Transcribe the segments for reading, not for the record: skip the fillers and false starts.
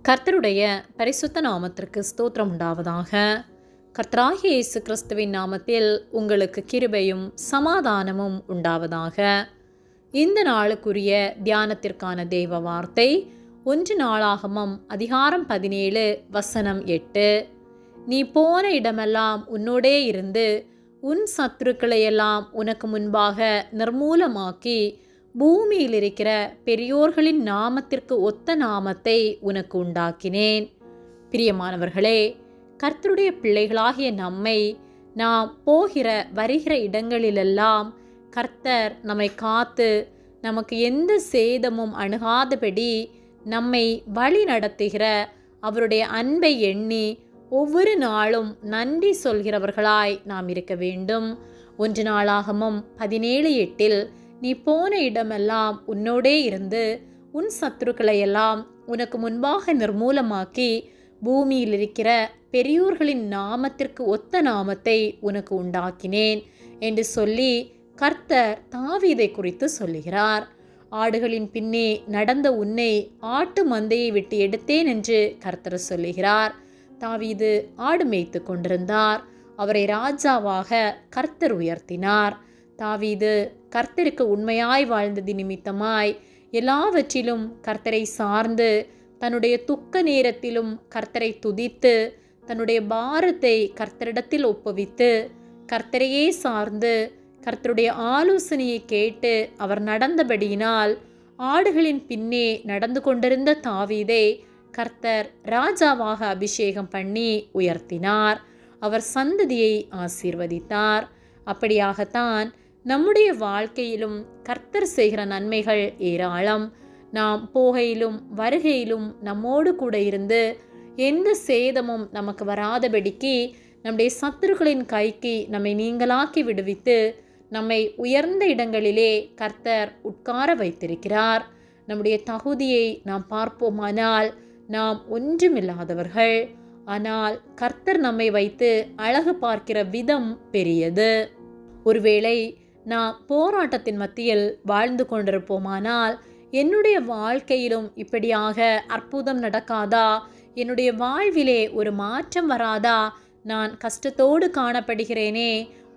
கர்த்தருடைய பரிசுத்த நாமத்திற்கு ஸ்தோத்திரம் உண்டாவதாக. கர்த்தராகிய இயேசு கிறிஸ்துவின் நாமத்தில் உங்களுக்கு கிருபையும் சமாதானமும் உண்டாவதாக. இந்த நாளுக்குரிய தியானத்திற்கான தேவ வார்த்தை 1 நாளாகமம் அதிகாரம் 17 வசனம் 8. நீ போன இடமெல்லாம் உன்னோடே இருந்து உன் சத்துருக்களையெல்லாம் உனக்கு முன்பாக நிர்மூலமாக்கி பூமியில் இருக்கிற பெரியோர்களின் நாமத்திற்கு ஒத்த நாமத்தை உனக்கு உண்டாக்கினேன். பிரியமானவர்களே, கர்த்தருடைய பிள்ளைகளாகிய நம்மை நாம் போகிற வருகிற இடங்களிலெல்லாம் கர்த்தர் நம்மை காத்து நமக்கு எந்த சேதமும் அணுகாதபடி நம்மை வழி நடத்துகிற அவருடைய அன்பை எண்ணி ஒவ்வொரு நாளும் நன்றி சொல்கிறவர்களாய் நாம் இருக்க வேண்டும். 1 நாளாகமம் 17:8 நீ போன இடமெல்லாம் உன்னோடே இருந்து உன் சத்துருக்களையெல்லாம் உனக்கு முன்பாக நிர்மூலமாக்கி பூமியில் இருக்கிற பெரியோர்களின் நாமத்திற்கு ஒத்த நாமத்தை உனக்கு உண்டாக்கினேன் என்று சொல்லி கர்த்தர் தாவீதை குறித்து சொல்லுகிறார். ஆடுகளின் பின்னே நடந்த உன்னை ஆட்டு மந்தையை விட்டு எடுத்தேன் என்று கர்த்தர் சொல்லுகிறார். தாவீது ஆடு மேய்த்து கொண்டிருந்தார். அவரை ராஜாவாக கர்த்தர் உயர்த்தினார். தாவீது கர்த்தருக்கு உண்மையாய் வாழ்ந்தது நிமித்தமாய் எல்லாவற்றிலும் கர்த்தரை சார்ந்து தன்னுடைய துக்க நேரத்திலும் கர்த்தரை துதித்து தன்னுடைய பாரத்தை கர்த்தரிடத்தில் ஒப்புவித்து கர்த்தரையே சார்ந்து கர்த்தருடைய ஆலோசனையை கேட்டு அவர் நடந்தபடியினால் ஆடுகளின் பின்னே நடந்து கொண்டிருந்த தாவீதை கர்த்தர் ராஜாவாக அபிஷேகம் பண்ணி உயர்த்தினார். அவர் சந்ததியை ஆசீர்வதித்தார். அப்படியாகத்தான் நம்முடைய வாழ்க்கையிலும் கர்த்தர் செய்கிற நன்மைகள் ஏராளம். நாம் போகையிலும் வருகையிலும் நம்மோடு கூட இருந்து எந்த சேதமும் நமக்கு வராதபடிக்கு நம்முடைய சத்துருக்களின் கைக்கு நம்மை நீங்களாக்கி விடுவித்து நம்மை உயர்ந்த இடங்களிலே கர்த்தர் உட்கார வைத்திருக்கிறார். நம்முடைய தகுதியை நாம் பார்ப்போமானால் நாம் ஒன்றுமில்லாதவர்கள். ஆனால் கர்த்தர் நம்மை வைத்து அழகு பார்க்கிற விதம் பெரியது. ஒருவேளை நாம் போராட்டத்தின் மத்தியில் வாழ்ந்து கொண்டிருப்போமானால் என்னுடைய வாழ்க்கையிலும் இப்படியாக அற்புதம் நடக்காதா? என்னுடைய வாழ்விலே ஒரு மாற்றம் வராதா? நான் கஷ்டத்தோடு காணப்படுகிறேனே,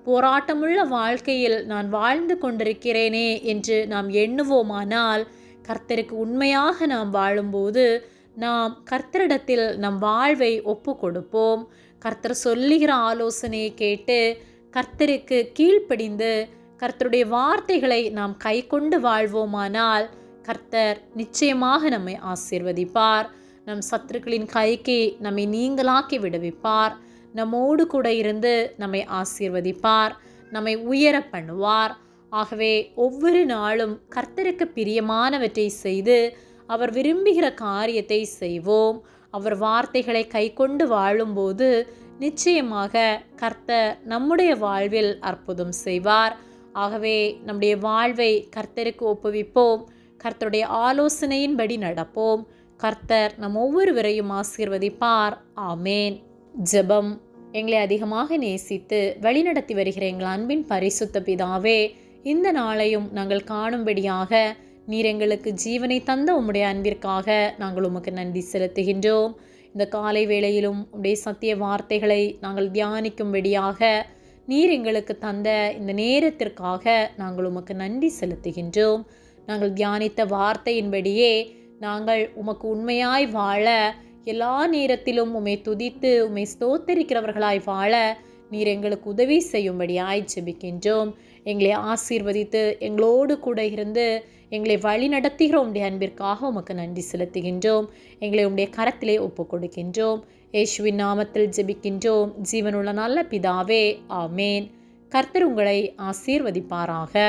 போராட்டமுள்ள வாழ்க்கையில் நான் வாழ்ந்து கொண்டிருக்கிறேனே என்று நாம் எண்ணுவோமானால் கர்த்தருக்கு உண்மையாக நாம் வாழும்போது நாம் கர்த்தரிடத்தில் நம் வாழ்வை ஒப்பு கொடுப்போம். கர்த்தர் சொல்லுகிற ஆலோசனையை கேட்டு கர்த்தருக்கு கீழ்ப்படிந்து கர்த்தருடைய வார்த்தைகளை நாம் கை கொண்டு வாழ்வோமானால் கர்த்தர் நிச்சயமாக நம்மை ஆசீர்வதிப்பார். நம் சத்துருக்களின் கைக்கு நம்மை நீங்களாக்கி விடுவிப்பார். நம்மோடு கூட இருந்து நம்மை ஆசீர்வதிப்பார். நம்மை உயர பண்ணுவார். ஆகவே ஒவ்வொரு நாளும் கர்த்தருக்கு பிரியமானவற்றை செய்து அவர் விரும்புகிற காரியத்தை செய்வோம். அவர் வார்த்தைகளை கை கொண்டு வாழும்போது நிச்சயமாக கர்த்தர் நம்முடைய வாழ்வில் அற்புதம் செய்வார். ஆகவே நம்முடைய வாழ்வை கர்த்தருக்கு ஒப்புவிப்போம். கர்த்தருடைய ஆலோசனையின்படி நடப்போம். கர்த்தர் நம் ஒவ்வொருவரையும் ஆசீர்வதிப்பார். ஆமேன். ஜெபம். எங்களை அதிகமாக நேசித்து வழிநடத்தி வருகிற எங்கள் அன்பின் பரிசுத்த பிதாவே, இந்த நாளையும் நாங்கள் காணும்படியாக நீர் எங்களுக்கு ஜீவனை தந்த உம்முடைய அன்பிற்காக நாங்கள் உமக்கு நன்றி செலுத்துகின்றோம். இந்த காலை வேளையிலும் உம்முடைய சத்திய வார்த்தைகளை நாங்கள் தியானிக்கும்படியாக நீர் எங்களுக்கு தந்த இந்த நேரத்திற்காக நாங்கள் உமக்கு நன்றி செலுத்துகின்றோம். நாங்கள் தியானித்த வார்த்தையின்படியே நாங்கள் உமக்கு உண்மையாய் வாழ, எல்லா நேரத்திலும் உம்மை துதித்து உம்மை ஸ்தோத்தரிக்கிறவர்களாய் வாழ நீர் எங்களுக்கு உதவி செய்யும்படியாய் ஜெபிக்கின்றோம். எங்களை ஆசீர்வதித்து எங்களோடு கூட இருந்து எங்களை வழி நடத்துகிற உம்முடைய அன்பிற்காக உமக்கு நன்றி செலுத்துகின்றோம். எங்களை உம்முடைய கரத்திலே ஒப்புக் கொடுக்கின்றோம். இயேசுவின் நாமத்தில் ஜெபிக்கின்றோம் ஜீவனுள்ள நல்ல பிதாவே. ஆமேன். கர்த்தர் உங்களை ஆசீர்வதிப்பாராக.